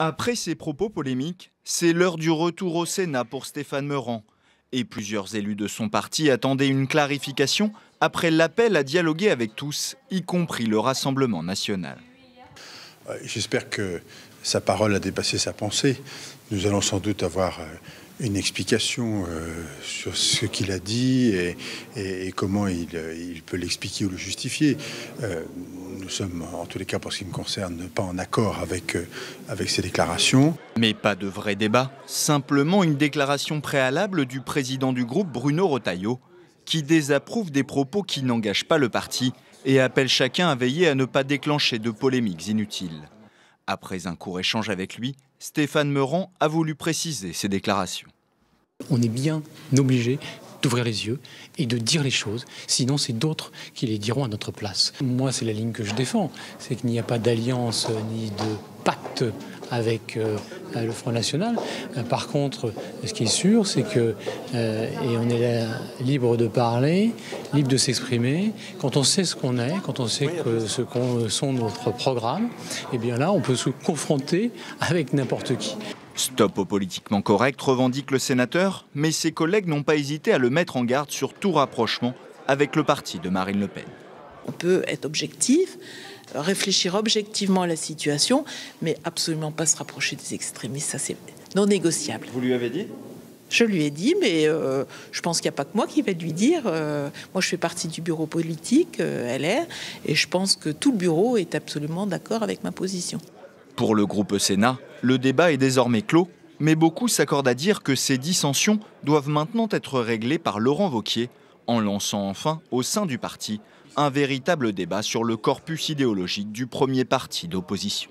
Après ces propos polémiques, c'est l'heure du retour au Sénat pour Stéphane Meurant. Et plusieurs élus de son parti attendaient une clarification après l'appel à dialoguer avec tous, y compris le Rassemblement national. J'espère que sa parole a dépassé sa pensée. Nous allons sans doute avoir une explication sur ce qu'il a dit et comment il peut l'expliquer ou le justifier. Nous sommes, en tous les cas, pour ce qui me concerne, pas en accord avec ces déclarations. Mais pas de vrai débat, simplement une déclaration préalable du président du groupe, Bruno Retailleau, qui désapprouve des propos qui n'engagent pas le parti et appelle chacun à veiller à ne pas déclencher de polémiques inutiles. Après un court échange avec lui, Stéphane Meurant a voulu préciser ses déclarations. On est bien obligé d'ouvrir les yeux et de dire les choses, sinon c'est d'autres qui les diront à notre place. Moi, c'est la ligne que je défends, c'est qu'il n'y a pas d'alliance ni de pacte avec le Front National. Par contre, ce qui est sûr, c'est que, et on est là, libre de parler, libre de s'exprimer, quand on sait ce qu'on est, quand on sait ce qu'on sont notre programme, et bien là, on peut se confronter avec n'importe qui. Stop au politiquement correct, revendique le sénateur, mais ses collègues n'ont pas hésité à le mettre en garde sur tout rapprochement avec le parti de Marine Le Pen. On peut être objectif, réfléchir objectivement à la situation, mais absolument pas se rapprocher des extrémistes, ça c'est non négociable. Vous lui avez dit ? Je lui ai dit, mais je pense qu'il n'y a pas que moi qui vais lui dire. Moi, je fais partie du bureau politique LR, et je pense que tout le bureau est absolument d'accord avec ma position. Pour le groupe Sénat, le débat est désormais clos, mais beaucoup s'accordent à dire que ces dissensions doivent maintenant être réglées par Laurent Wauquiez, en lançant enfin, au sein du parti, un véritable débat sur le corpus idéologique du premier parti d'opposition.